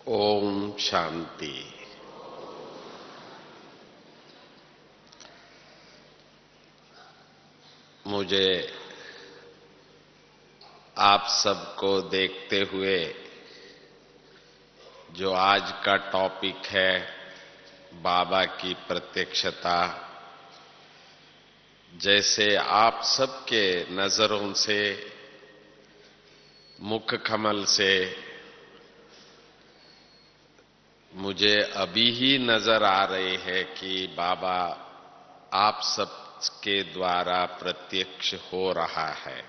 ओम शांति। मुझे आप सबको देखते हुए जो आज का टॉपिक है बाबा की प्रत्यक्षता, जैसे आप सबके नजरों से, मुख कमल से मुझे अभी ही नजर आ रहे हैं कि बाबा आप सबके द्वारा प्रत्यक्ष हो रहा है,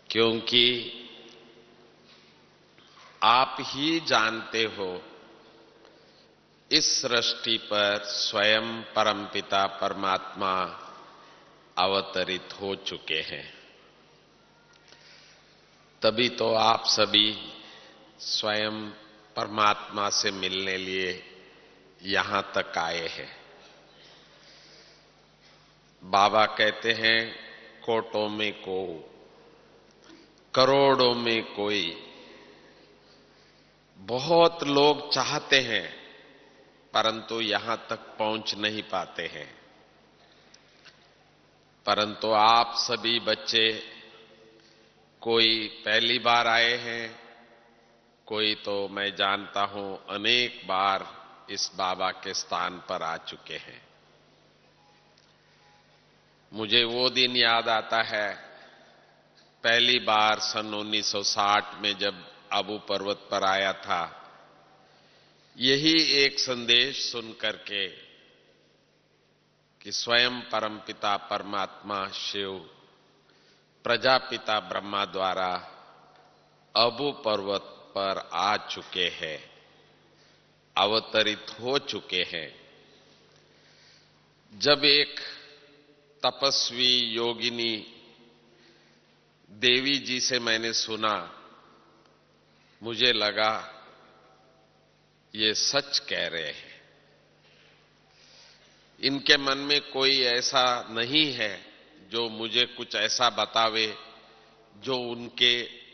क्योंकि आप ही जानते हो इस सृष्टि पर स्वयं परमपिता परमात्मा अवतरित हो चुके हैं। तभी तो आप सभी स्वयं परमात्मा से मिलने लिए यहां तक आए हैं। बाबा कहते हैं, कोटों में को, करोड़ों में कोई। बहुत लोग चाहते हैं परंतु यहां तक पहुंच नहीं पाते हैं। परंतु आप सभी बच्चे, कोई पहली बार आए हैं, कोई तो मैं जानता हूं अनेक बार इस बाबा के स्थान पर आ चुके हैं। मुझे वो दिन याद आता है, पहली बार सन 1960 में जब आबू पर्वत पर आया था। यही एक संदेश सुन करके कि स्वयं परमपिता परमात्मा शिव प्रजापिता ब्रह्मा द्वारा आबू पर्वत पर आ चुके हैं, अवतरित हो चुके हैं। जब एक तपस्वी योगिनी देवी जी से मैंने सुना, मुझे लगा ये सच कह रहे हैं। इनके मन में कोई ऐसा नहीं है जो मुझे कुछ ऐसा बतावे जो उनके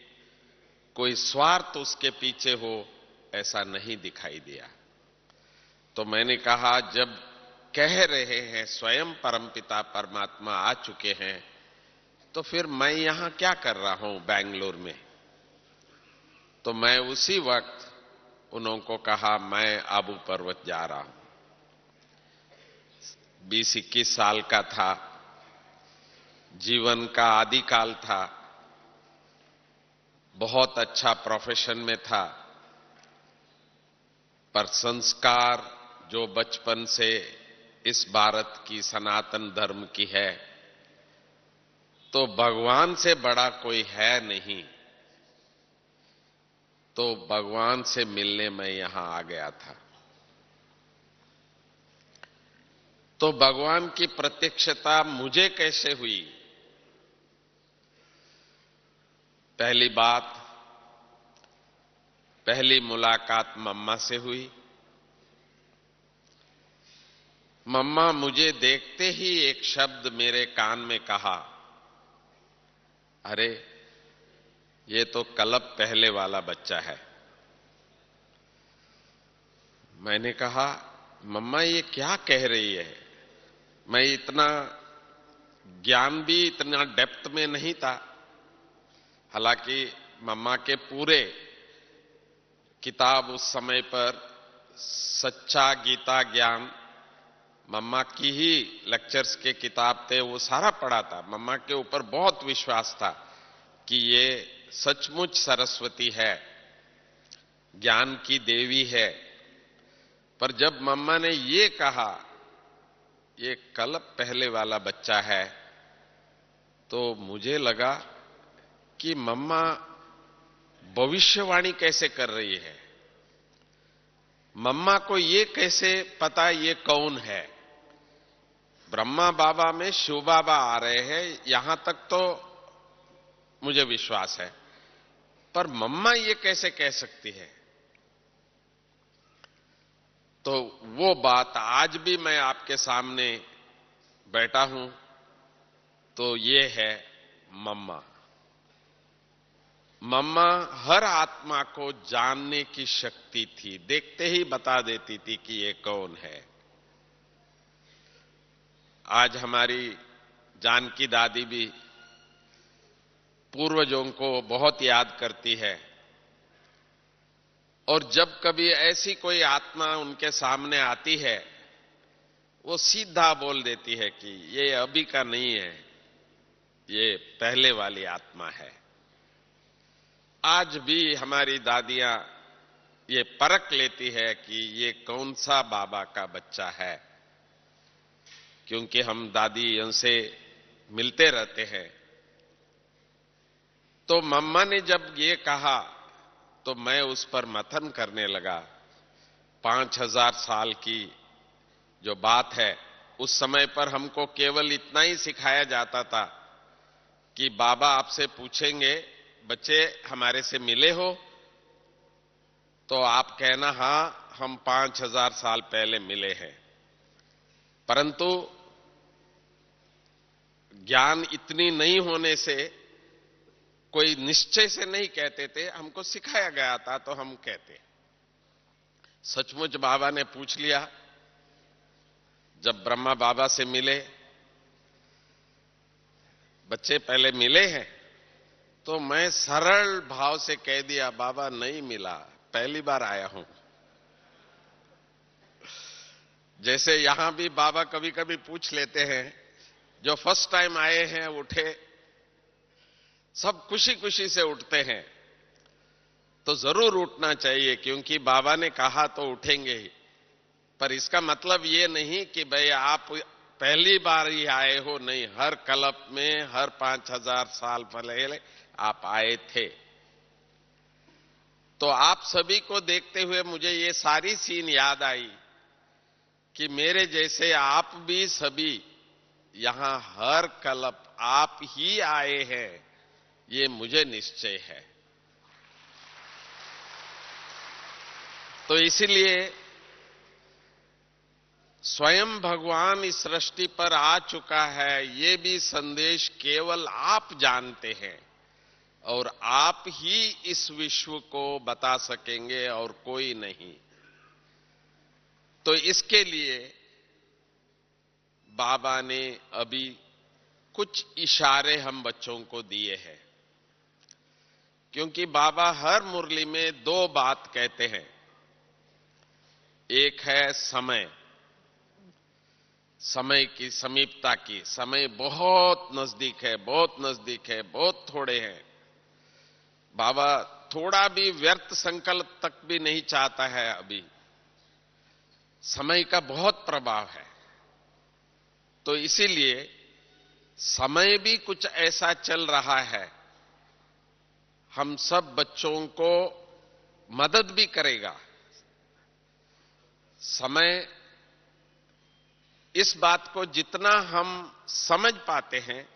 कोई स्वार्थ उसके पीछे हो, ऐसा नहीं दिखाई दिया। तो मैंने कहा, जब कह रहे हैं स्वयं परमपिता परमात्मा आ चुके हैं, तो फिर मैं यहां क्या कर रहा हूं बेंगलुरु में। तो मैं उसी वक्त उनको कहा, मैं आबू पर्वत जा रहा हूं। 20-21 साल का था, जीवन का आदिकाल था, बहुत अच्छा प्रोफेशन में था, पर संस्कार जो बचपन से इस भारत की सनातन धर्म की है, तो भगवान से बड़ा कोई है नहीं। तो भगवान से मिलने मैं यहां आ गया था। तो भगवान की प्रत्यक्षता मुझे कैसे हुई? पहली बात, पहली मुलाकात मम्मा से हुई। मम्मा मुझे देखते ही एक शब्द मेरे कान में कहा, अरे ये तो कल्प पहले वाला बच्चा है। मैंने कहा, मम्मा ये क्या कह रही है? मैं इतना ज्ञान भी इतना डेप्थ में नहीं था। हालांकि मम्मा के पूरे किताब उस समय पर सच्चा गीता ज्ञान, मम्मा की ही लेक्चर्स के किताब थे, वो सारा पढ़ा था। मम्मा के ऊपर बहुत विश्वास था कि ये सचमुच सरस्वती है, ज्ञान की देवी है। पर जब मम्मा ने ये कहा, ये कल्प पहले वाला बच्चा है, तो मुझे लगा कि मम्मा भविष्यवाणी कैसे कर रही है। मम्मा को ये कैसे पता ये कौन है? ब्रह्मा बाबा में शिव बाबा आ रहे हैं, यहां तक तो मुझे विश्वास है, पर मम्मा ये कैसे कह सकती है? तो वो बात आज भी मैं आपके सामने बैठा हूं, तो ये है मम्मा। मम्मा हर आत्मा को जानने की शक्ति थी, देखते ही बता देती थी कि ये कौन है। आज हमारी जानकी दादी भी पूर्वजों को बहुत याद करती है, और जब कभी ऐसी कोई आत्मा उनके सामने आती है, वो सीधा बोल देती है कि ये अभी का नहीं है, ये पहले वाली आत्मा है। आज भी हमारी दादियां ये परख लेती है कि ये कौन सा बाबा का बच्चा है, क्योंकि हम दादियों से मिलते रहते हैं। तो मम्मा ने जब ये कहा तो मैं उस पर मंथन करने लगा। 5000 साल की जो बात है, उस समय पर हमको केवल इतना ही सिखाया जाता था कि बाबा आपसे पूछेंगे, बच्चे हमारे से मिले हो? तो आप कहना हां, हम 5000 साल पहले मिले हैं। परंतु ज्ञान इतनी नहीं होने से कोई निश्चय से नहीं कहते थे, हमको सिखाया गया था तो हम कहते। सचमुच बाबा ने पूछ लिया, जब ब्रह्मा बाबा से मिले, बच्चे पहले मिले हैं? तो मैं सरल भाव से कह दिया, बाबा नहीं मिला, पहली बार आया हूं। जैसे यहां भी बाबा कभी कभी पूछ लेते हैं, जो फर्स्ट टाइम आए हैं उठे, सब खुशी खुशी से उठते हैं, तो जरूर उठना चाहिए, क्योंकि बाबा ने कहा तो उठेंगे ही। पर इसका मतलब ये नहीं कि भाई आप पहली बार ही आए हो, नहीं, हर कल्प में, हर 5000 साल पहले आप आए थे। तो आप सभी को देखते हुए मुझे ये सारी सीन याद आई कि मेरे जैसे आप भी सभी यहां हर कल्प आप ही आए हैं, ये मुझे निश्चय है। तो इसीलिए स्वयं भगवान इस सृष्टि पर आ चुका है, ये भी संदेश केवल आप जानते हैं, और आप ही इस विश्व को बता सकेंगे और कोई नहीं। तो इसके लिए बाबा ने अभी कुछ इशारे हम बच्चों को दिए हैं, क्योंकि बाबा हर मुरली में 2 बात कहते हैं। एक है समय, समय की समीपता की, समय बहुत नजदीक है, बहुत नजदीक है, बहुत थोड़े हैं। बाबा थोड़ा भी व्यर्थ संकल्प तक भी नहीं चाहता है। अभी समय का बहुत प्रभाव है, तो इसीलिए समय भी कुछ ऐसा चल रहा है, हम सब बच्चों को मदद भी करेगा। समय, इस बात को जितना हम समझ पाते हैं,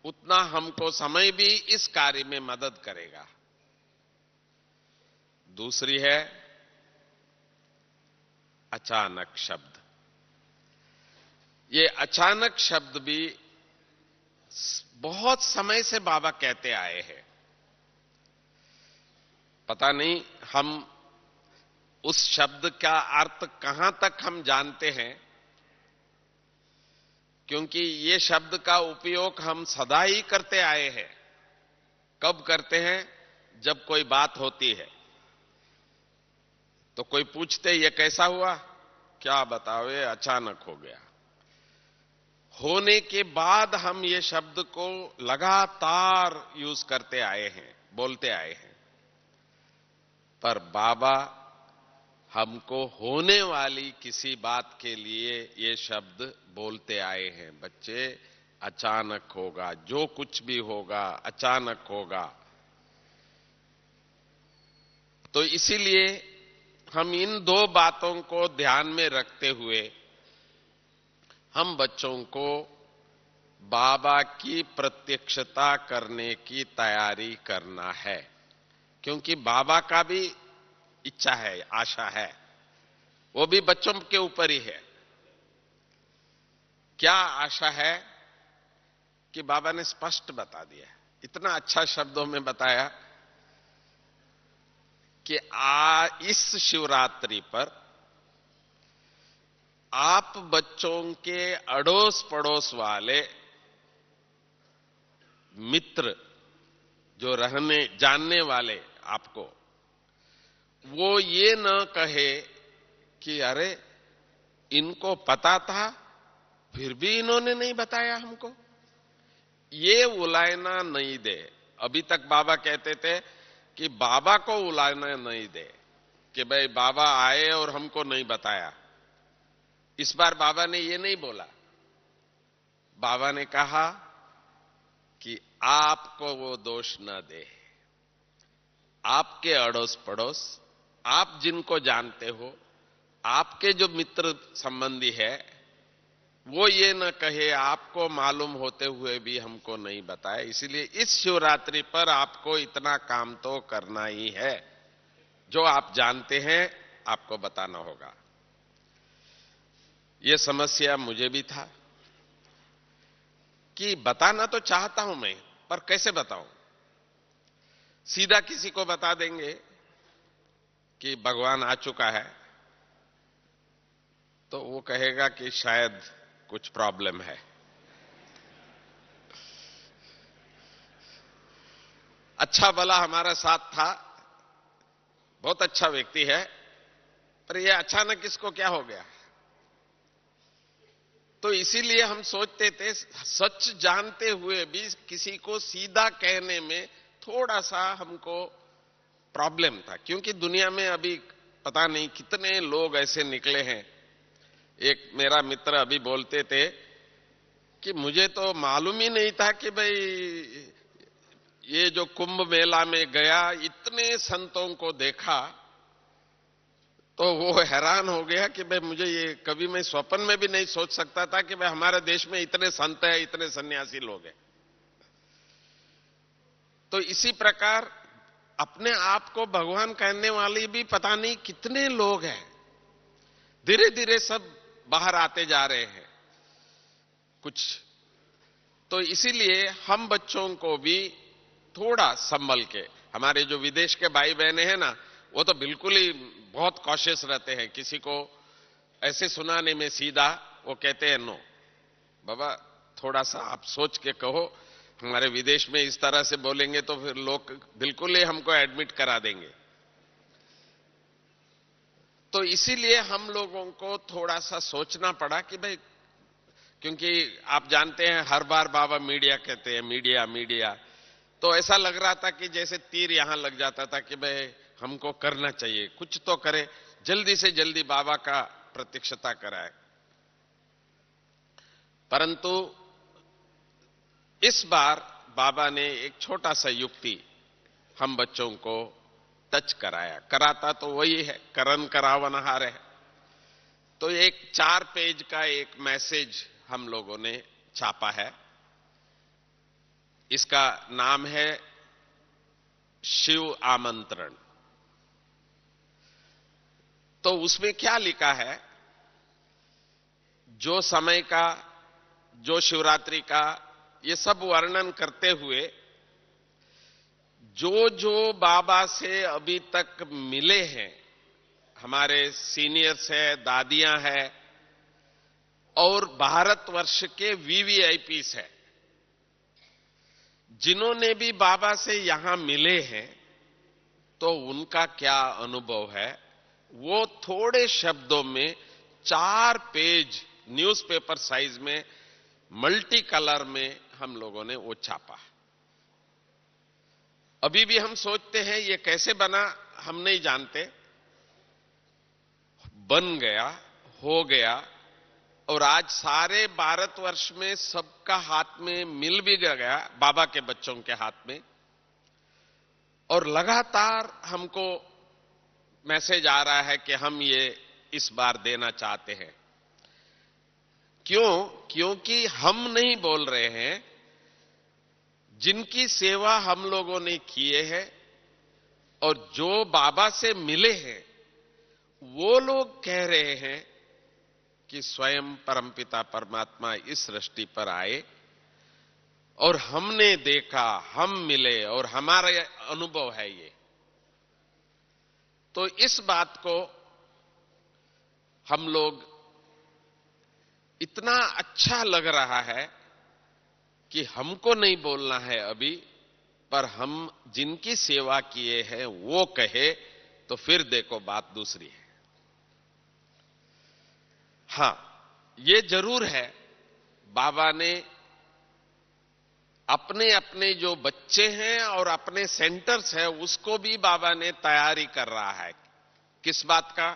उतना हमको समय भी इस कार्य में मदद करेगा। दूसरी है अचानक शब्द। ये अचानक शब्द भी बहुत समय से बाबा कहते आए हैं। पता नहीं हम उस शब्द का अर्थ कहां तक हम जानते हैं, क्योंकि ये शब्द का उपयोग हम सदा ही करते आए हैं। कब करते हैं? जब कोई बात होती है तो कोई पूछते ये कैसा हुआ, क्या बताओ, ये अचानक हो गया। होने के बाद हम ये शब्द को लगातार यूज करते आए हैं, बोलते आए हैं। पर बाबा हमको होने वाली किसी बात के लिए ये शब्द बोलते आए हैं। बच्चे, अचानक होगा, जो कुछ भी होगा अचानक होगा। तो इसीलिए हम इन 2 बातों को ध्यान में रखते हुए हम बच्चों को बाबा की प्रत्यक्षता करने की तैयारी करना है, क्योंकि बाबा का भी इच्छा है, आशा है, वो भी बच्चों के ऊपर ही है। क्या आशा है कि बाबा ने स्पष्ट बता दिया, इतना अच्छा शब्दों में बताया कि इस शिवरात्रि पर आप बच्चों के अड़ोस पड़ोस वाले मित्र जो रहने जानने वाले आपको, वो ये न कहे कि अरे इनको पता था फिर भी इन्होंने नहीं बताया हमको, ये उलायना नहीं दे। अभी तक बाबा कहते थे कि बाबा को उलायना नहीं दे कि भाई बाबा आए और हमको नहीं बताया। इस बार बाबा ने ये नहीं बोला। बाबा ने कहा कि आपको वो दोष न दे। आपके अड़ोस पड़ोस, आप जिनको जानते हो, आपके जो मित्र संबंधी है, वो ये न कहे आपको मालूम होते हुए भी हमको नहीं बताया। इसलिए इस शिवरात्रि पर आपको इतना काम तो करना ही है, जो आप जानते हैं आपको बताना होगा। ये समस्या मुझे भी था कि बताना तो चाहता हूं मैं, पर कैसे बताऊं। सीधा किसी को बता देंगे कि भगवान आ चुका है, तो वो कहेगा कि शायद कुछ प्रॉब्लम है। अच्छा भला हमारा साथ था, बहुत अच्छा व्यक्ति है, पर ये अचानक इसको क्या हो गया। तो इसीलिए हम सोचते थे, सच जानते हुए भी किसी को सीधा कहने में थोड़ा सा हमको प्रॉब्लम था, क्योंकि दुनिया में अभी पता नहीं कितने लोग ऐसे निकले हैं। एक मेरा मित्र अभी बोलते थे कि मुझे तो मालूम ही नहीं था कि भाई ये जो कुंभ मेला में गया, इतने संतों को देखा, तो वो हैरान हो गया कि भाई मुझे ये कभी मैं स्वप्न में भी नहीं सोच सकता था कि भाई हमारे देश में इतने संत हैं, इतने सन्यासी लोग हैं। तो इसी प्रकार अपने आप को भगवान कहने वाले भी पता नहीं कितने लोग हैं। धीरे धीरे सब बाहर आते जा रहे हैं कुछ। तो इसीलिए हम बच्चों को भी थोड़ा संभल के, हमारे जो विदेश के भाई बहने हैं ना, वो तो बिल्कुल ही बहुत कॉशियस रहते हैं। किसी को ऐसे सुनाने में सीधा वो कहते हैं नो बाबा, थोड़ा सा आप सोच के कहो, हमारे विदेश में इस तरह से बोलेंगे तो फिर लोग बिल्कुल ही हमको एडमिट करा देंगे। तो इसीलिए हम लोगों को थोड़ा सा सोचना पड़ा कि भाई, क्योंकि आप जानते हैं हर बार बाबा मीडिया कहते हैं, मीडिया मीडिया, तो ऐसा लग रहा था कि जैसे तीर यहां लग जाता था कि भाई हमको करना चाहिए, कुछ तो करे, जल्दी से जल्दी बाबा का प्रत्यक्षता कराए। परंतु इस बार बाबा ने एक छोटा सा युक्ति हम बच्चों को टच कराया। कराता तो वही है, करन करावनहार है। तो एक 4 पेज का एक मैसेज हम लोगों ने छापा है। इसका नाम है शिव आमंत्रण। तो उसमें क्या लिखा है, जो समय का, जो शिवरात्रि का, ये सब वर्णन करते हुए जो जो बाबा से अभी तक मिले हैं, हमारे सीनियर्स है, दादियां हैं और भारतवर्ष के वीवीआईपीस है, जिन्होंने भी बाबा से यहां मिले हैं, तो उनका क्या अनुभव है, वो थोड़े शब्दों में 4 पेज न्यूज़पेपर साइज में मल्टी कलर में हम लोगों ने वो छापा। अभी भी हम सोचते हैं ये कैसे बना, हम नहीं जानते। बन गया, हो गया, और आज सारे भारतवर्ष में सबका हाथ में मिल भी गया, बाबा के बच्चों के हाथ में। और लगातार हमको मैसेज आ रहा है कि हम ये इस बार देना चाहते हैं। क्यों? क्योंकि हम नहीं बोल रहे हैं, जिनकी सेवा हम लोगों ने किए हैं और जो बाबा से मिले हैं, वो लोग कह रहे हैं कि स्वयं परमपिता परमात्मा इस सृष्टि पर आए और हमने देखा, हम मिले और हमारा अनुभव है ये। तो इस बात को हम लोग इतना अच्छा लग रहा है कि हमको नहीं बोलना है अभी, पर हम जिनकी सेवा किए हैं वो कहे तो फिर देखो बात दूसरी है। हां, ये जरूर है, बाबा ने अपने अपने जो बच्चे हैं और अपने सेंटर्स हैं उसको भी बाबा ने तैयारी कर रहा है। किस बात का?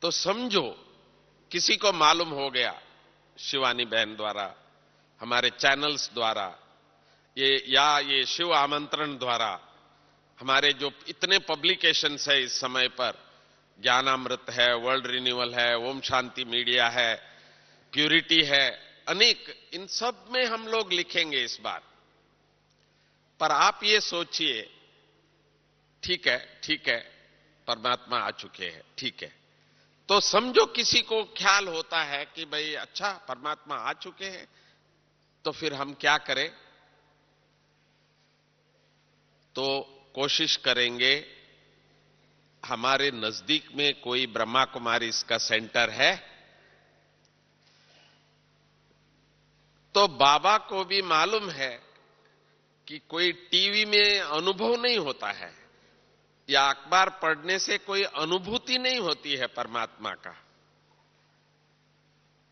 तो समझो किसी को मालूम हो गया शिवानी बहन द्वारा, हमारे चैनल्स द्वारा, ये शिव आमंत्रण द्वारा, हमारे जो इतने पब्लिकेशंस है इस समय पर, ज्ञानामृत है, वर्ल्ड रिन्यूअल है, ओम शांति मीडिया है, प्यूरिटी है, अनेक, इन सब में हम लोग लिखेंगे इस बार। पर आप ये सोचिए, ठीक है, परमात्मा आ चुके हैं, ठीक है, तो समझो किसी को ख्याल होता है कि भाई अच्छा परमात्मा आ चुके हैं, तो फिर हम क्या करें? तो कोशिश करेंगे, हमारे नजदीक में कोई ब्रह्मा कुमारी इसका सेंटर है, तो बाबा को भी मालूम है कि कोई टीवी में अनुभव नहीं होता है या अखबार पढ़ने से कोई अनुभूति नहीं होती है परमात्मा का।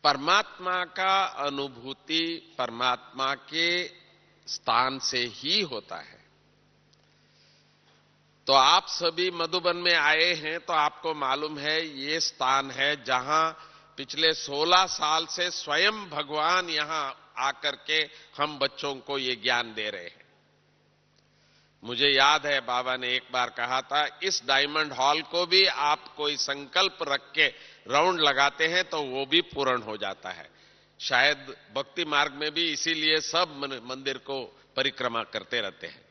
परमात्मा का अनुभूति परमात्मा के स्थान से ही होता है। तो आप सभी मधुबन में आए हैं तो आपको मालूम है ये स्थान है जहां पिछले 16 साल से स्वयं भगवान यहां आकर के हम बच्चों को ये ज्ञान दे रहे हैं। मुझे याद है बाबा ने एक बार कहा था, इस डायमंड हॉल को भी आप कोई संकल्प रख के राउंड लगाते हैं तो वो भी पूर्ण हो जाता है। शायद भक्ति मार्ग में भी इसीलिए सब मंदिर को परिक्रमा करते रहते हैं।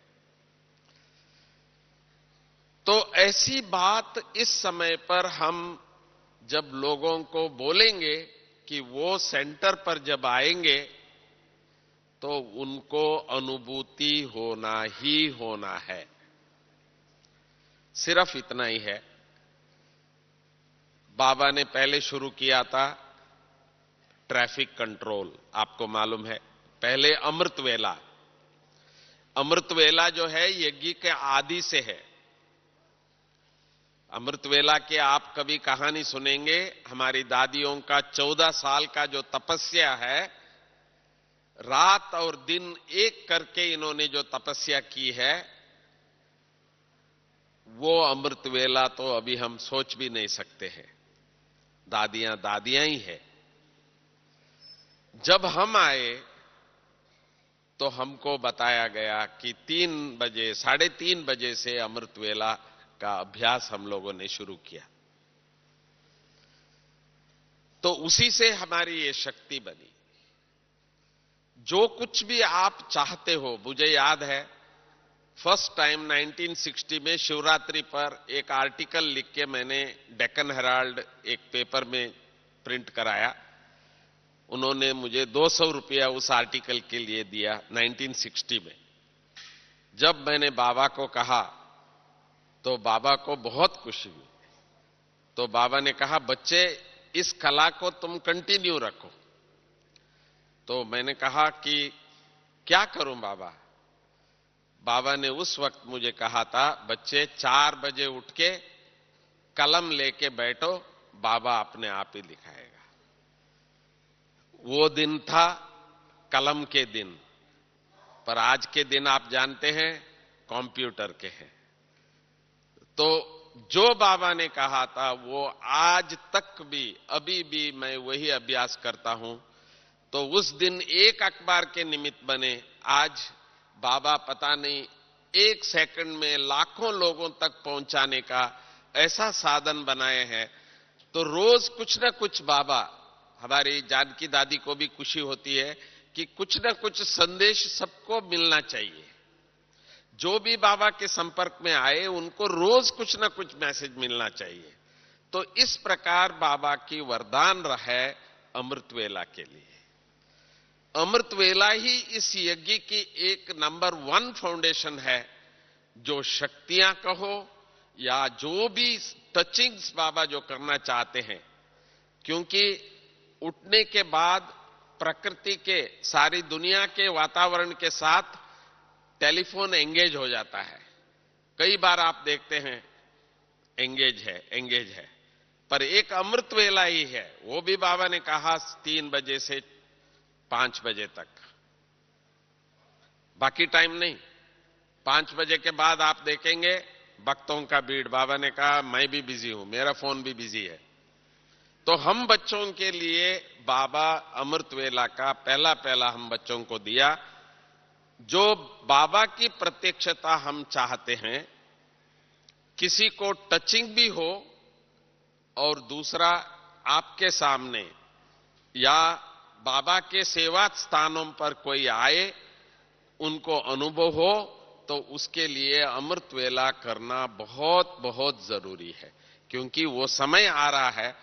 तो ऐसी बात इस समय पर हम जब लोगों को बोलेंगे कि वो सेंटर पर जब आएंगे तो उनको अनुभूति होना ही होना है, सिर्फ इतना ही है। बाबा ने पहले शुरू किया था ट्रैफिक कंट्रोल, आपको मालूम है, पहले अमृत वेला। अमृत वेला जो है यज्ञ के आदि से है। अमृत वेला के आप कभी कहानी सुनेंगे, हमारी दादियों का 14 साल का जो तपस्या है, रात और दिन एक करके इन्होंने जो तपस्या की है, वो अमृत वेला तो अभी हम सोच भी नहीं सकते हैं। दादियां दादियां ही है। जब हम आए तो हमको बताया गया कि 3 बजे, 3:30 बजे से अमृत वेला का अभ्यास हम लोगों ने शुरू किया। तो उसी से हमारी ये शक्ति बनी। जो कुछ भी आप चाहते हो, मुझे याद है फर्स्ट टाइम 1960 में शिवरात्रि पर एक आर्टिकल लिख के मैंने डेक्कन हेराल्ड एक पेपर में प्रिंट कराया। उन्होंने मुझे 200 रुपया उस आर्टिकल के लिए दिया 1960 में। जब मैंने बाबा को कहा तो बाबा को बहुत खुशी हुई। तो बाबा ने कहा, बच्चे इस कला को तुम कंटिन्यू रखो। तो मैंने कहा कि क्या करूं बाबा? बाबा ने उस वक्त मुझे कहा था, बच्चे 4 बजे उठ के कलम लेके बैठो, बाबा अपने आप ही लिखाएगा। वो दिन था कलम के दिन, पर आज के दिन आप जानते हैं कंप्यूटर के हैं। तो जो बाबा ने कहा था वो आज तक भी, अभी भी मैं वही अभ्यास करता हूं। तो उस दिन एक अखबार के निमित्त बने, आज बाबा पता नहीं 1 सेकंड में लाखों लोगों तक पहुंचाने का ऐसा साधन बनाए हैं। तो रोज कुछ ना कुछ बाबा, हमारी जानकी दादी को भी खुशी होती है कि कुछ ना कुछ संदेश सबको मिलना चाहिए। जो भी बाबा के संपर्क में आए उनको रोज कुछ ना कुछ मैसेज मिलना चाहिए। तो इस प्रकार बाबा की वरदान रहे अमृत वेला के लिए। अमृत वेला ही इस यज्ञ की एक नंबर 1 फाउंडेशन है, जो शक्तियां कहो या जो भी टचिंग्स बाबा जो करना चाहते हैं, क्योंकि उठने के बाद प्रकृति के, सारी दुनिया के वातावरण के साथ टेलीफोन एंगेज हो जाता है। कई बार आप देखते हैं एंगेज है, पर एक अमृत वेला ही है, वो भी बाबा ने कहा 3 बजे से 5 बजे तक, बाकी टाइम नहीं। 5 बजे के बाद आप देखेंगे भक्तों का भीड़। बाबा ने कहा मैं भी बिजी हूं, मेरा फोन भी बिजी है। तो हम बच्चों के लिए बाबा अमृत वेला का पहला हम बच्चों को दिया। जो बाबा की प्रत्यक्षता हम चाहते हैं, किसी को टचिंग भी हो और दूसरा आपके सामने या बाबा के सेवा स्थानों पर कोई आए, उनको अनुभव हो, तो उसके लिए अमृत वेला करना बहुत बहुत जरूरी है। क्योंकि वो समय आ रहा है,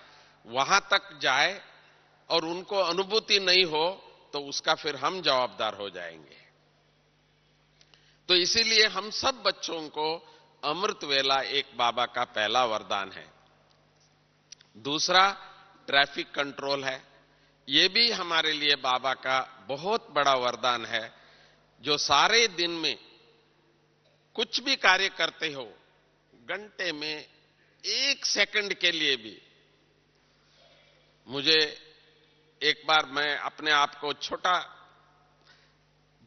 वहां तक जाए और उनको अनुभूति नहीं हो तो उसका फिर हम जवाबदार हो जाएंगे। तो इसीलिए हम सब बच्चों को अमृत वेला एक बाबा का पहला वरदान है। दूसरा ट्रैफिक कंट्रोल है। ये भी हमारे लिए बाबा का बहुत बड़ा वरदान है। जो सारे दिन में कुछ भी कार्य करते हो, घंटे में 1 सेकंड के लिए भी, मुझे एक बार, मैं अपने आप को छोटा,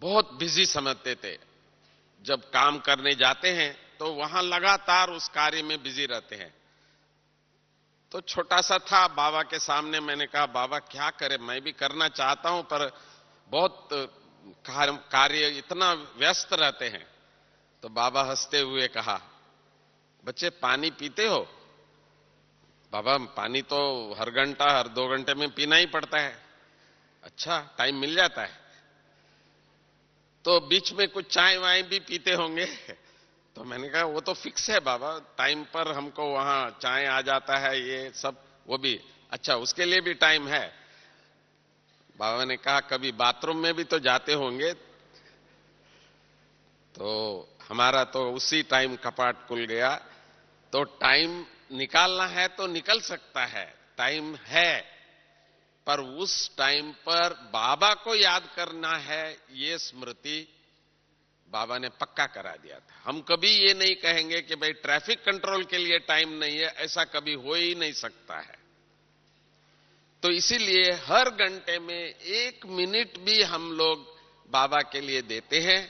बहुत बिजी समझते थे। जब काम करने जाते हैं तो वहां लगातार उस कार्य में बिजी रहते हैं। तो छोटा सा था, बाबा के सामने मैंने कहा बाबा क्या करें, मैं भी करना चाहता हूं पर बहुत कार्य इतना व्यस्त रहते हैं। तो बाबा हंसते हुए कहा, बच्चे पानी पीते हो? बाबा पानी तो हर घंटा हर 2 घंटे में पीना ही पड़ता है। अच्छा, टाइम मिल जाता है तो बीच में कुछ चाय वाय भी पीते होंगे? तो मैंने कहा वो तो फिक्स है बाबा, टाइम पर हमको वहां चाय आ जाता है, ये सब वो भी। अच्छा, उसके लिए भी टाइम है? बाबा ने कहा कभी बाथरूम में भी तो जाते होंगे। तो हमारा तो उसी टाइम कपाट खुल गया। तो टाइम निकालना है तो निकल सकता है, टाइम है, पर उस टाइम पर बाबा को याद करना है, ये स्मृति बाबा ने पक्का करा दिया था। हम कभी ये नहीं कहेंगे कि भाई ट्रैफिक कंट्रोल के लिए टाइम नहीं है, ऐसा कभी हो ही नहीं सकता है। तो इसीलिए हर घंटे में 1 मिनट भी हम लोग बाबा के लिए देते हैं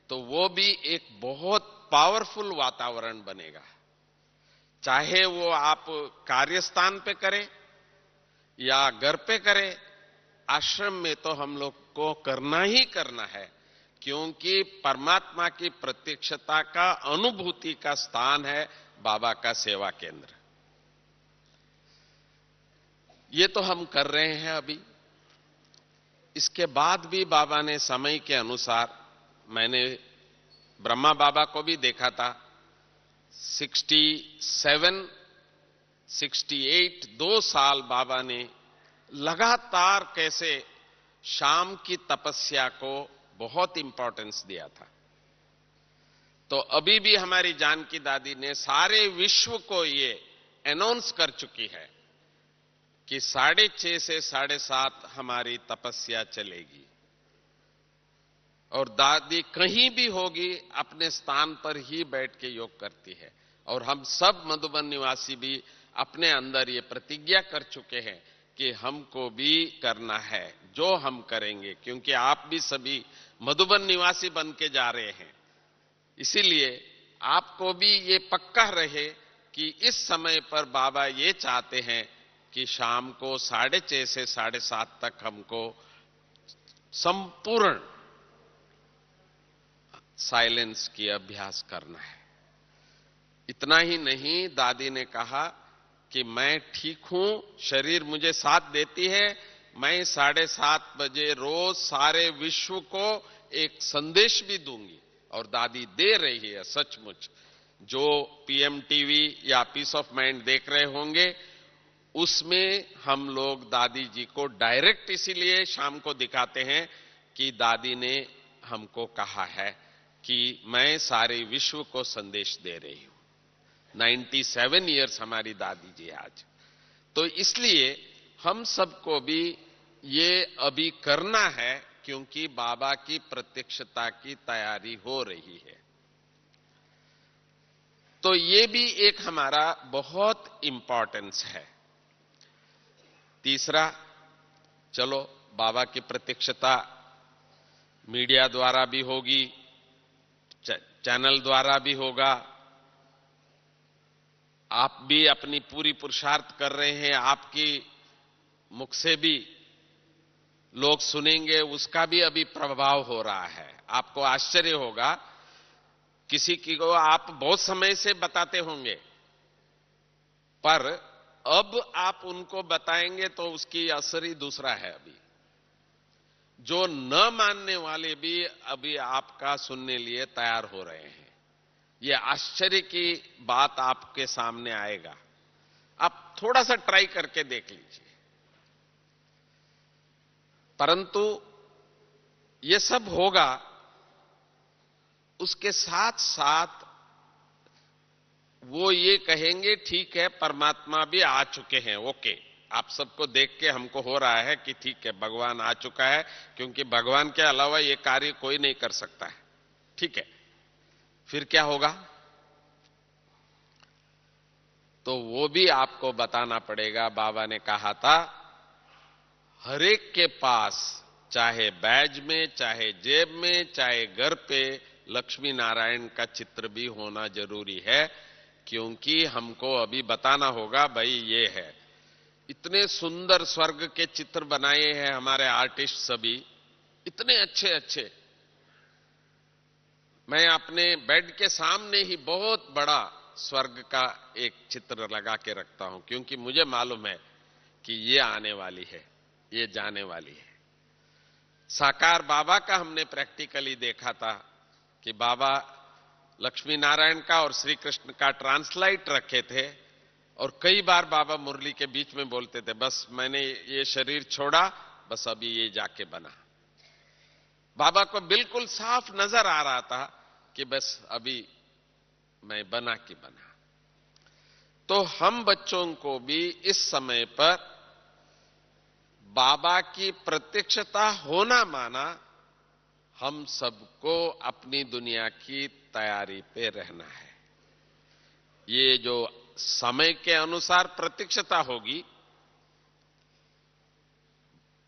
तो वो भी एक बहुत पावरफुल वातावरण बनेगा। चाहे वो आप कार्यस्थान पे करें या घर पे करें, आश्रम में तो हम लोग को करना ही करना है, क्योंकि परमात्मा की प्रत्यक्षता का, अनुभूति का स्थान है बाबा का सेवा केंद्र। ये तो हम कर रहे हैं अभी। इसके बाद भी बाबा ने समय के अनुसार, मैंने ब्रह्मा बाबा को भी देखा था, 67, 68, 2 साल बाबा ने लगातार कैसे शाम की तपस्या को बहुत इंपॉर्टेंस दिया था। तो अभी भी हमारी जानकी दादी ने सारे विश्व को ये अनाउंस कर चुकी है कि 6:30 से 7:30 हमारी तपस्या चलेगी। और दादी कहीं भी होगी अपने स्थान पर ही बैठ के योग करती है। और हम सब मधुबन निवासी भी अपने अंदर ये प्रतिज्ञा कर चुके हैं कि हमको भी करना है, जो हम करेंगे, क्योंकि आप भी सभी मधुबन निवासी बन के जा रहे हैं। इसीलिए आपको भी ये पक्का रहे कि इस समय पर बाबा ये चाहते हैं कि शाम को 6:30 से 7:30 तक हमको संपूर्ण साइलेंस की अभ्यास करना है। इतना ही नहीं, दादी ने कहा कि मैं ठीक हूं, शरीर मुझे साथ देती है, मैं 7:30 बजे रोज सारे विश्व को एक संदेश भी दूंगी। और दादी दे रही है सचमुच। जो पीएम टीवी या पीस ऑफ माइंड देख रहे होंगे, उसमें हम लोग दादी जी को डायरेक्ट इसीलिए शाम को दिखाते हैं कि दादी ने हमको कहा है कि मैं सारे विश्व को संदेश दे रही हूं। 97 ईयर्स हमारी दादी जी आज। तो इसलिए हम सबको भी ये अभी करना है, क्योंकि बाबा की प्रत्यक्षता की तैयारी हो रही है। तो ये भी एक हमारा बहुत इंपॉर्टेंस है। तीसरा, चलो बाबा की प्रत्यक्षता मीडिया द्वारा भी होगी, चैनल द्वारा भी होगा। आप भी अपनी पूरी पुरुषार्थ कर रहे हैं, आपकी मुख से भी लोग सुनेंगे, उसका भी अभी प्रभाव हो रहा है। आपको आश्चर्य होगा, किसी की को आप बहुत समय से बताते होंगे, पर अब आप उनको बताएंगे तो उसकी असर ही दूसरा है। अभी जो न मानने वाले भी अभी आपका सुनने लिए तैयार हो रहे हैं। यह आश्चर्य की बात आपके सामने आएगा। आप थोड़ा सा ट्राई करके देख लीजिए। परंतु यह सब होगा, उसके साथ साथ वो ये कहेंगे ठीक है, परमात्मा भी आ चुके हैं, ओके। आप सबको देख के हमको हो रहा है कि ठीक है, भगवान आ चुका है, क्योंकि भगवान के अलावा ये कार्य कोई नहीं कर सकता है। ठीक है, फिर क्या होगा? तो वो भी आपको बताना पड़ेगा। बाबा ने कहा था, हर एक के पास, चाहे बैज में, चाहे जेब में, चाहे घर पे, लक्ष्मी नारायण का चित्र भी होना जरूरी है, क्योंकि हमको अभी बताना होगा, भाई ये है। इतने सुंदर स्वर्ग के चित्र बनाए हैं हमारे आर्टिस्ट सभी, इतने अच्छे अच्छे। मैं अपने बेड के सामने ही बहुत बड़ा स्वर्ग का एक चित्र लगा के रखता हूं, क्योंकि मुझे मालूम है कि ये आने वाली है, ये जाने वाली है। साकार बाबा का हमने प्रैक्टिकली देखा था कि बाबा लक्ष्मी नारायण का और श्री कृष्ण का ट्रांसलाइट रखे थे, और कई बार बाबा मुरली के बीच में बोलते थे, बस मैंने ये शरीर छोड़ा, बस अभी ये जाके बना। बाबा को बिल्कुल साफ नजर आ रहा था कि बस अभी मैं बना कि बना। तो हम बच्चों को भी इस समय पर बाबा की प्रत्यक्षता होना माना हम सबको अपनी दुनिया की तैयारी पे रहना है। ये जो समय के अनुसार प्रत्यक्षता होगी,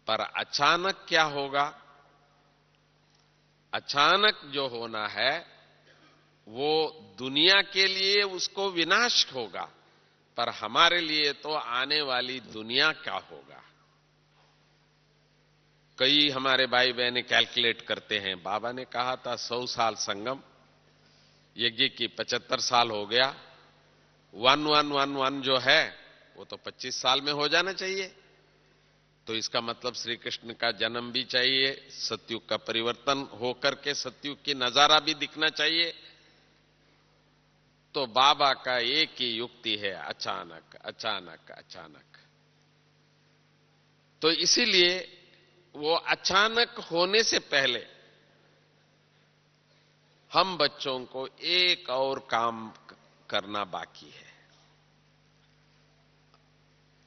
पर अचानक क्या होगा? अचानक जो होना है वो दुनिया के लिए उसको विनाश होगा, पर हमारे लिए तो आने वाली दुनिया क्या होगा। कई हमारे भाई बहने कैलकुलेट करते हैं, बाबा ने कहा था 100 साल संगम, यज्ञ की 75 साल हो गया, 1111 जो है वो तो 25 साल में हो जाना चाहिए। तो इसका मतलब श्री कृष्ण का जन्म भी चाहिए, सतयुग का परिवर्तन होकर के सतयुग की नजारा भी दिखना चाहिए। तो बाबा का एक ही युक्ति है, अचानक अचानक अचानक। तो इसीलिए वो अचानक होने से पहले हम बच्चों को एक और काम करना बाकी है।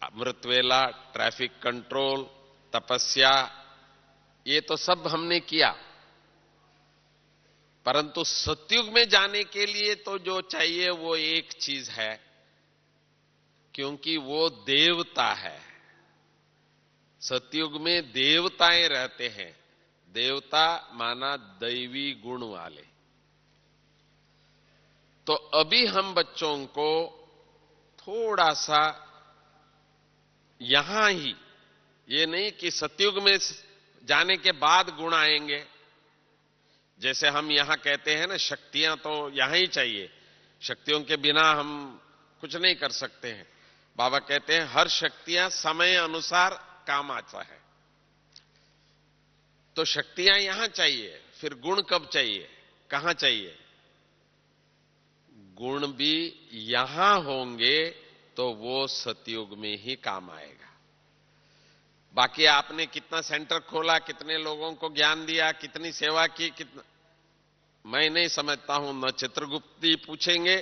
अमृतवेला, ट्रैफिक कंट्रोल, तपस्या, ये तो सब हमने किया, परंतु सतयुग में जाने के लिए तो जो चाहिए वो एक चीज है, क्योंकि वो देवता है। सतयुग में देवताएं रहते हैं। देवता माना दैवी गुण वाले। तो अभी हम बच्चों को थोड़ा सा यहां ही, ये नहीं कि सतयुग में जाने के बाद गुण आएंगे। जैसे हम यहां कहते हैं ना, शक्तियां तो यहां ही चाहिए, शक्तियों के बिना हम कुछ नहीं कर सकते हैं। बाबा कहते हैं हर शक्तियां समय अनुसार काम आता है। तो शक्तियां यहां चाहिए, फिर गुण कब चाहिए, कहां चाहिए? गुण भी यहां होंगे तो वो सतयुग में ही काम आएगा। बाकी आपने कितना सेंटर खोला, कितने लोगों को ज्ञान दिया, कितनी सेवा की, कितना, मैं नहीं समझता हूं। न चित्रगुप्त जी पूछेंगे,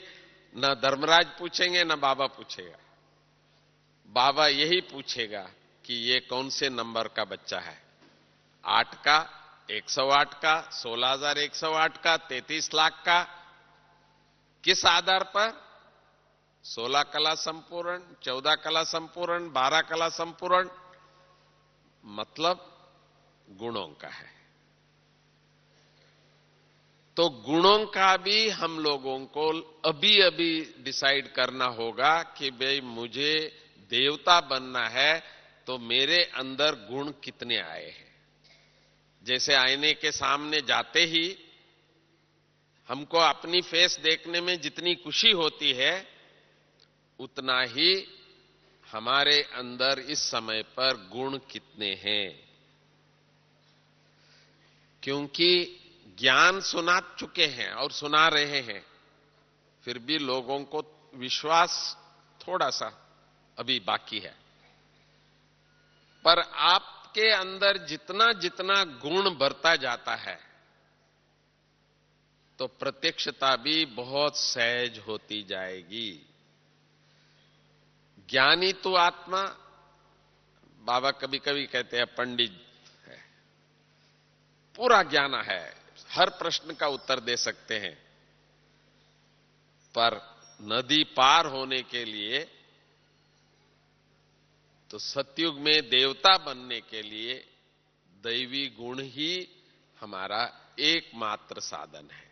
न धर्मराज पूछेंगे न बाबा पूछेगा। बाबा यही पूछेगा कि ये कौन से नंबर का बच्चा है, 8 का, 108 का, 16,108 का, 33 लाख का, किस आधार पर? 16 कला संपूर्ण, 14 कला संपूर्ण, 12 कला संपूर्ण, मतलब गुणों का है। तो गुणों का भी हम लोगों को अभी अभी डिसाइड करना होगा कि भाई मुझे देवता बनना है तो मेरे अंदर गुण कितने आए हैं। जैसे आईने के सामने जाते ही हमको अपनी फेस देखने में जितनी खुशी होती है, उतना ही हमारे अंदर इस समय पर गुण कितने हैं। क्योंकि ज्ञान सुना चुके हैं और सुना रहे हैं, फिर भी लोगों को विश्वास थोड़ा सा अभी बाकी है। पर आपके अंदर जितना जितना गुण बढ़ता जाता है, तो प्रत्यक्षता भी बहुत सहज होती जाएगी। ज्ञानी तो आत्मा, बाबा कभी कभी कहते हैं पंडित है, पूरा ज्ञान है, हर प्रश्न का उत्तर दे सकते हैं, पर नदी पार होने के लिए, तो सतयुग में देवता बनने के लिए दैवी गुण ही हमारा एकमात्र साधन है।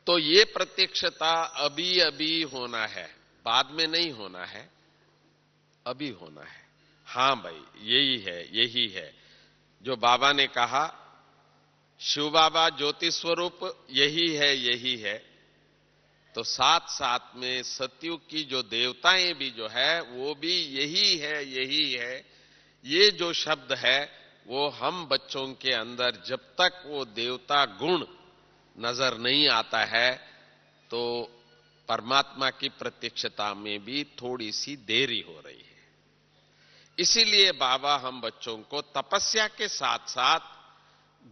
तो ये प्रत्यक्षता अभी अभी होना है, बाद में नहीं होना है, अभी होना है। हां भाई, यही है जो बाबा ने कहा, शिव बाबा ज्योति स्वरूप यही है। तो साथ साथ में सतयुग की जो देवताएं भी जो है वो भी यही है। ये जो शब्द है वो हम बच्चों के अंदर जब तक वो देवता गुण नजर नहीं आता है, तो परमात्मा की प्रत्यक्षता में भी थोड़ी सी देरी हो रही है। इसीलिए बाबा हम बच्चों को तपस्या के साथ साथ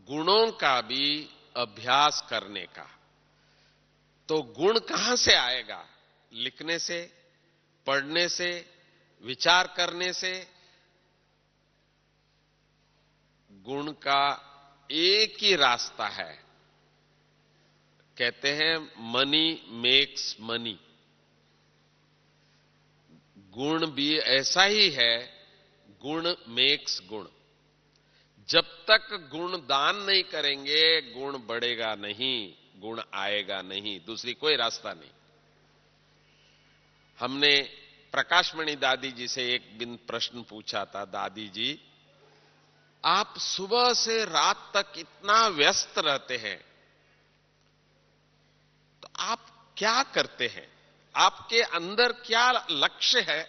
गुणों का भी अभ्यास करने का। तो गुण कहां से आएगा? लिखने से, पढ़ने से, विचार करने से? गुण का एक ही रास्ता है, कहते हैं मनी मेक्स मनी। गुण भी ऐसा ही है, गुण मेक्स गुण। जब तक गुण दान नहीं करेंगे, गुण बढ़ेगा नहीं, गुण आएगा नहीं, दूसरी कोई रास्ता नहीं। हमने प्रकाशमणि दादी जी से एक दिन प्रश्न पूछा था, दादी जी आप सुबह से रात तक इतना व्यस्त रहते हैं, तो आप क्या करते हैं? आपके अंदर क्या लक्ष्य है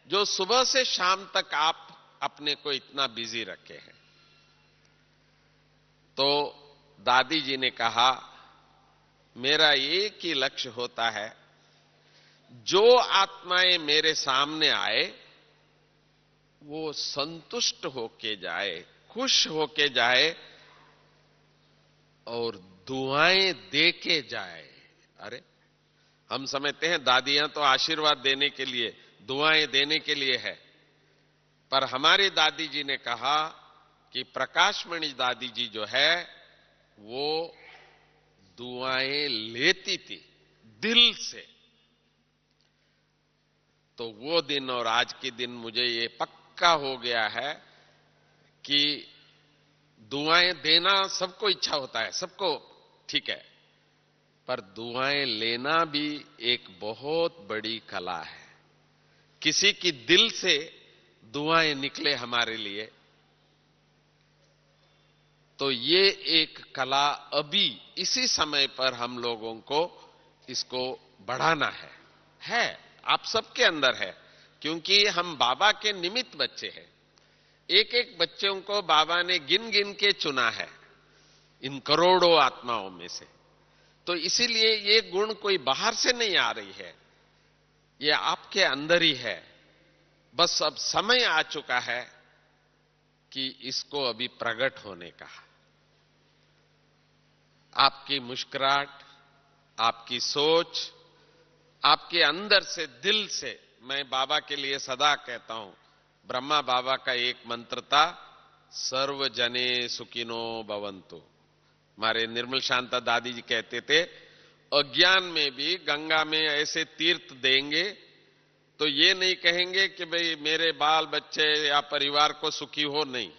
जो सुबह से शाम तक आप अपने को इतना बिजी रखे हैं? तो दादी जी ने कहा, मेरा एक ही लक्ष्य होता है, जो आत्माएं मेरे सामने आए वो संतुष्ट होके जाए, खुश होके जाए और दुआएं दे के जाए। अरे, हम समझते हैं दादियां तो आशीर्वाद देने के लिए, दुआएं देने के लिए है, पर हमारी दादी जी ने कहा कि प्रकाशमणि दादी जी जो है वो दुआएं लेती थी दिल से। तो वो दिन और आज के दिन मुझे ये पक्का हो गया है कि दुआएं देना सबको इच्छा होता है, सबको ठीक है, पर दुआएं लेना भी एक बहुत बड़ी कला है। किसी की दिल से दुआएं निकले हमारे लिए, तो ये एक कला अभी इसी समय पर हम लोगों को इसको बढ़ाना है। आप सबके अंदर है, क्योंकि हम बाबा के निमित्त बच्चे हैं। एक एक बच्चों को बाबा ने गिन गिन के चुना है इन करोड़ों आत्माओं में से। तो इसीलिए ये गुण कोई बाहर से नहीं आ रही है, ये आपके अंदर ही है। बस अब समय आ चुका है कि इसको अभी प्रकट होने का। आपकी मुस्कुराहट, आपकी सोच, आपके अंदर से, दिल से, मैं बाबा के लिए सदा कहता हूं, ब्रह्मा बाबा का एक मंत्र था, सर्व जने सुखिनो भवन्तु। हमारे निर्मल शांता दादी जी कहते थे, अज्ञान में भी गंगा में ऐसे तीर्थ देंगे तो ये नहीं कहेंगे कि भाई मेरे बाल बच्चे या परिवार को सुखी हो, नहीं।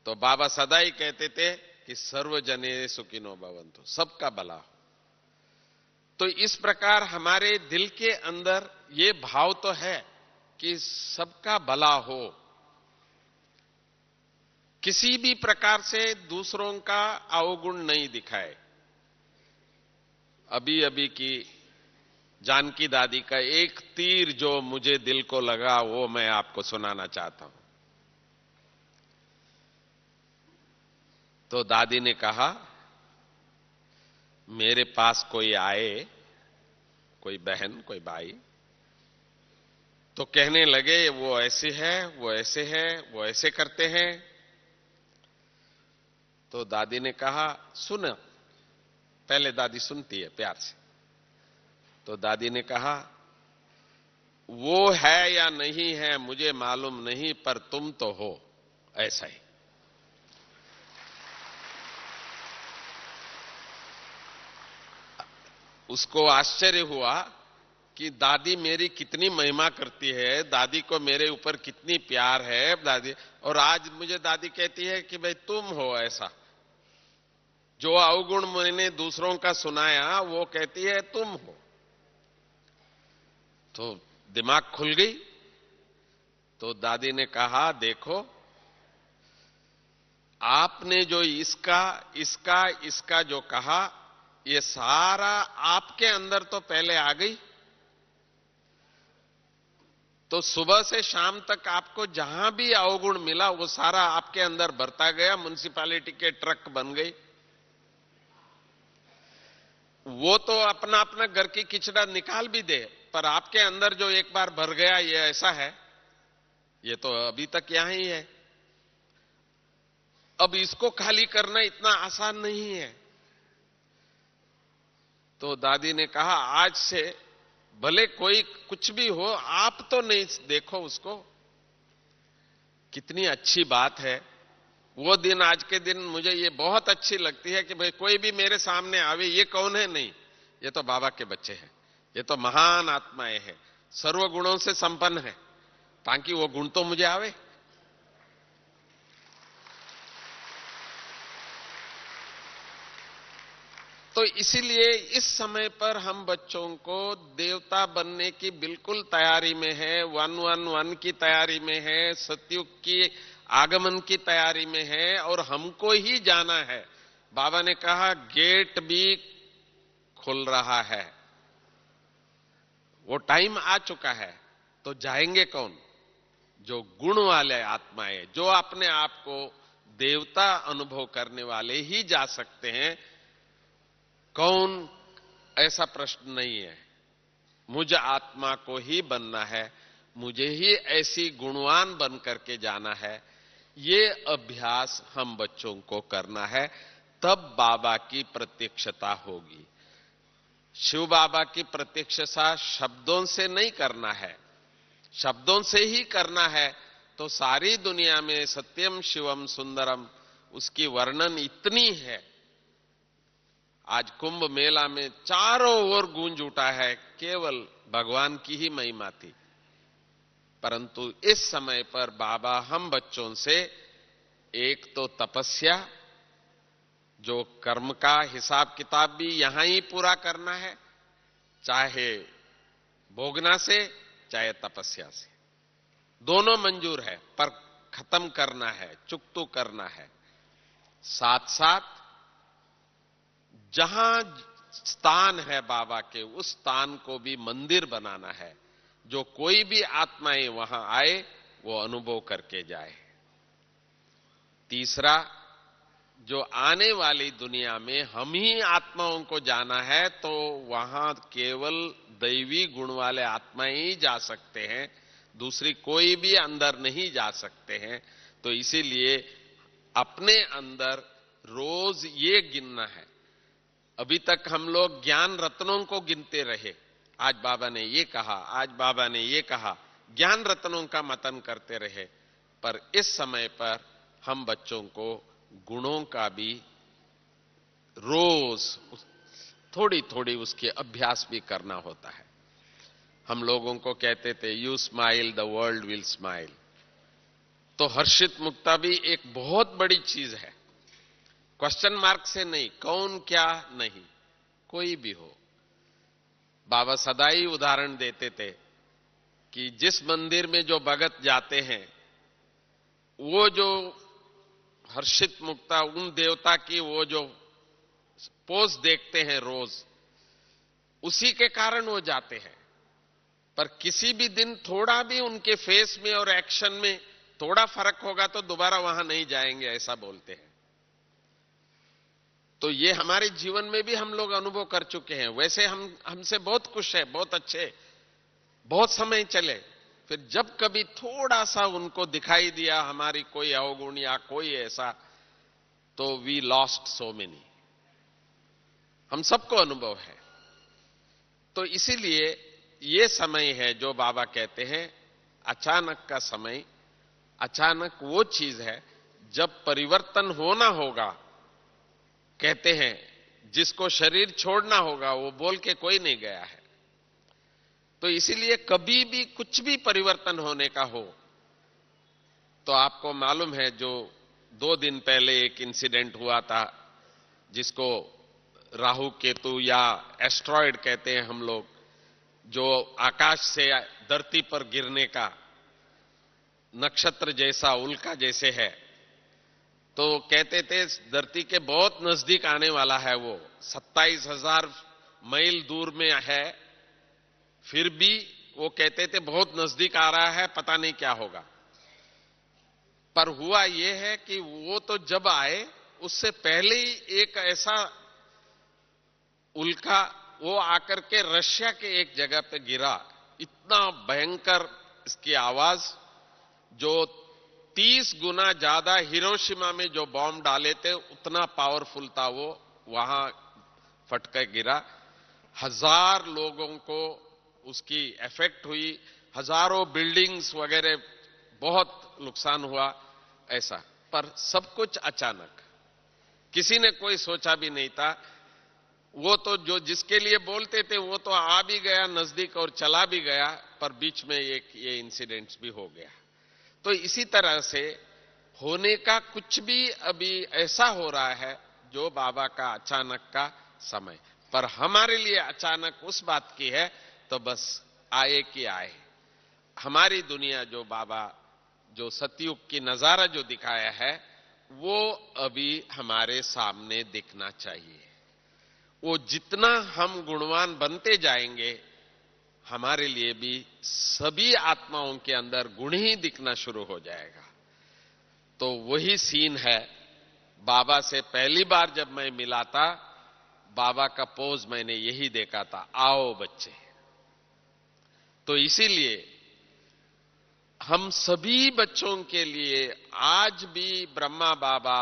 तो बाबा सदा ही कहते थे कि सर्व जने सुखिनो भवन्तु, सबका भला हो। तो इस प्रकार हमारे दिल के अंदर ये भाव तो है कि सबका भला हो, किसी भी प्रकार से दूसरों का अवगुण नहीं दिखाए। अभी अभी की जानकी दादी का एक तीर जो मुझे दिल को लगा, वो मैं आपको सुनाना चाहता हूं। तो दादी ने कहा, मेरे पास कोई आए, कोई बहन, कोई भाई, तो कहने लगे वो ऐसे है, वो ऐसे है, वो ऐसे करते हैं। तो दादी ने कहा, सुन। पहले दादी सुनती है प्यार से। तो दादी ने कहा, वो है या नहीं है मुझे मालूम नहीं, पर तुम तो हो ऐसा ही। उसको आश्चर्य हुआ कि दादी मेरी कितनी महिमा करती है, दादी को मेरे ऊपर कितनी प्यार है दादी, और आज मुझे दादी कहती है कि भाई तुम हो ऐसा। जो अवगुण मैंने दूसरों का सुनाया वो कहती है तुम हो। तो दिमाग खुल गई। तो दादी ने कहा, देखो आपने जो इसका इसका इसका जो कहा, ये सारा आपके अंदर तो पहले आ गई। तो सुबह से शाम तक आपको जहां भी अवगुण मिला वो सारा आपके अंदर भरता गया, म्युनिसिपैलिटी के ट्रक बन गई। वो तो अपना अपना घर की किचड़ा निकाल भी दे, पर आपके अंदर जो एक बार भर गया, ये ऐसा है, ये तो अभी तक यहां ही है। अब इसको खाली करना इतना आसान नहीं है। तो दादी ने कहा, आज से भले कोई कुछ भी हो, आप तो नहीं देखो उसको। कितनी अच्छी बात है। वो दिन आज के दिन मुझे ये बहुत अच्छी लगती है कि भाई कोई भी मेरे सामने आवे, ये कौन है, नहीं, ये तो बाबा के बच्चे हैं, ये तो महान आत्माएं हैं, सर्व गुणों से संपन्न है, ताकि वो गुण तो मुझे आवे। तो इसीलिए इस समय पर हम बच्चों को देवता बनने की बिल्कुल तैयारी में है, 111 की तैयारी में है, सतयुग की आगमन की तैयारी में है, और हमको ही जाना है। बाबा ने कहा गेट भी खुल रहा है, वो टाइम आ चुका है। तो जाएंगे कौन? जो गुण वाले आत्माएं, जो अपने आप को देवता अनुभव करने वाले ही जा सकते हैं। कौन? ऐसा प्रश्न नहीं है। मुझ आत्मा को ही बनना है, मुझे ही ऐसी गुणवान बन करके जाना है। ये अभ्यास हम बच्चों को करना है, तब बाबा की प्रत्यक्षता होगी। शिव बाबा की प्रत्यक्षता शब्दों से नहीं करना है, शब्दों से ही करना है तो सारी दुनिया में सत्यम शिवम सुंदरम उसकी वर्णन इतनी है। आज कुंभ मेला में चारों ओर गूंज उठा है, केवल भगवान की ही महिमा थी। परंतु इस समय पर बाबा हम बच्चों से एक तो तपस्या, जो कर्म का हिसाब किताब भी यहां ही पूरा करना है, चाहे भोगना से चाहे तपस्या से, दोनों मंजूर है, पर खत्म करना है, चुकतू करना है। साथ साथ जहां स्थान है बाबा के, उस स्थान को भी मंदिर बनाना है, जो कोई भी आत्माएं वहां आए वो अनुभव करके जाए। तीसरा, जो आने वाली दुनिया में हम ही आत्माओं को जाना है, तो वहां केवल दैवी गुण वाले आत्माएं ही जा सकते हैं, दूसरी कोई भी अंदर नहीं जा सकते हैं। तो इसीलिए अपने अंदर रोज ये गिनना है, अभी तक हम लोग ज्ञान रत्नों को गिनते रहे, आज बाबा ने ये कहा, आज बाबा ने ये कहा, ज्ञान रत्नों का मतन करते रहे। पर इस समय पर हम बच्चों को गुणों का भी रोज थोड़ी थोड़ी उसके अभ्यास भी करना होता है। हम लोगों को कहते थे you smile the world will smile, तो हर्षित मुक्ता भी एक बहुत बड़ी चीज है। क्वेश्चन मार्क से नहीं, कौन क्या नहीं, कोई भी हो। बाबा सदा ही उदाहरण देते थे कि जिस मंदिर में जो भगत जाते हैं, वो जो हर्षित मुक्ता उन देवता की वो जो पोज देखते हैं रोज, उसी के कारण वो जाते हैं। पर किसी भी दिन थोड़ा भी उनके फेस में और एक्शन में थोड़ा फर्क होगा तो दोबारा वहां नहीं जाएंगे, ऐसा बोलते हैं। तो ये हमारे जीवन में भी हम लोग अनुभव कर चुके हैं। वैसे हमसे बहुत खुश है, बहुत अच्छे, बहुत समय चले, फिर जब कभी थोड़ा सा उनको दिखाई दिया हमारी कोई अवगुण या कोई ऐसा, तो वी लॉस्ट सो मेनी। हम सबको अनुभव है। तो इसीलिए ये समय है जो बाबा कहते हैं अचानक का समय। अचानक वो चीज है जब परिवर्तन होना होगा। कहते हैं जिसको शरीर छोड़ना होगा वो बोल के कोई नहीं गया है। तो इसीलिए कभी भी कुछ भी परिवर्तन होने का हो, तो आपको मालूम है जो 2 दिन पहले एक इंसिडेंट हुआ था, जिसको राहु केतु या एस्ट्रॉयड कहते हैं हम लोग, जो आकाश से धरती पर गिरने का, नक्षत्र जैसा, उल्का जैसे है। तो कहते थे धरती के बहुत नजदीक आने वाला है, वो 27,000 मील दूर में है, फिर भी वो कहते थे बहुत नजदीक आ रहा है, पता नहीं क्या होगा। पर हुआ ये है कि वो तो जब आए उससे पहले ही एक ऐसा उल्का वो आकर के रशिया के एक जगह पे गिरा। इतना भयंकर इसकी आवाज, जो 30 गुना ज्यादा हिरोशिमा में जो बॉम्ब डाले थे उतना पावरफुल था वो, वहां फटकर गिरा। 1000 लोगों को उसकी इफेक्ट हुई, हजारों बिल्डिंग्स वगैरह बहुत नुकसान हुआ ऐसा। पर सब कुछ अचानक, किसी ने कोई सोचा भी नहीं था। वो तो जो जिसके लिए बोलते थे वो तो आ भी गया नजदीक और चला भी गया, पर बीच में ये इंसिडेंट्स भी हो गया। तो इसी तरह से होने का कुछ भी अभी ऐसा हो रहा है जो बाबा का अचानक का समय। पर हमारे लिए अचानक उस बात की है तो बस आए कि आए। हमारी दुनिया जो बाबा जो सतयुग की नजारा जो दिखाया है वो अभी हमारे सामने दिखना चाहिए। वो जितना हम गुणवान बनते जाएंगे, हमारे लिए भी सभी आत्माओं के अंदर गुण ही दिखना शुरू हो जाएगा। तो वही सीन है। बाबा से पहली बार जब मैं मिला था, बाबा का पोज मैंने यही देखा था, आओ बच्चे। तो इसीलिए हम सभी बच्चों के लिए आज भी ब्रह्मा बाबा,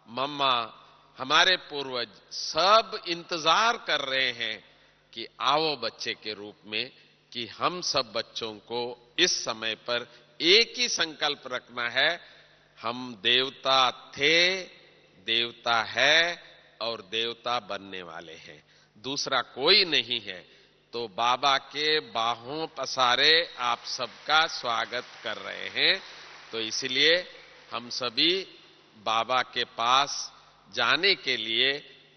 मम्मा, हमारे पूर्वज सब इंतजार कर रहे हैं कि आओ बच्चे के रूप में, कि हम सब बच्चों को इस समय पर एक ही संकल्प रखना है, हम देवता थे, देवता है और देवता बनने वाले हैं, दूसरा कोई नहीं है। तो बाबा के बाहों पसारे आप सबका स्वागत कर रहे हैं। तो इसलिए हम सभी बाबा के पास जाने के लिए,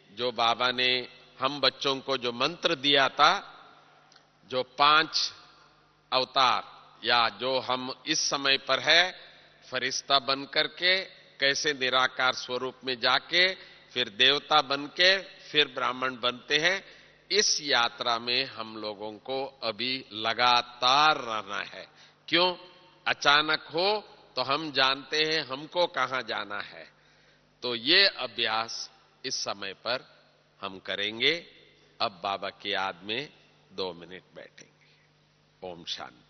जो बाबा ने हम बच्चों को जो मंत्र दिया था, जो 5 अवतार, या जो हम इस समय पर है, फरिश्ता बन करके कैसे निराकार स्वरूप में जाके फिर देवता बन के फिर ब्राह्मण बनते हैं, इस यात्रा में हम लोगों को अभी लगातार रहना है। क्यों? अचानक हो तो हम जानते हैं हमको कहां जाना है। तो ये अभ्यास इस समय पर हम करेंगे। अब बाबा की याद में 2 मिनट बैठेंगे। ओम शांति।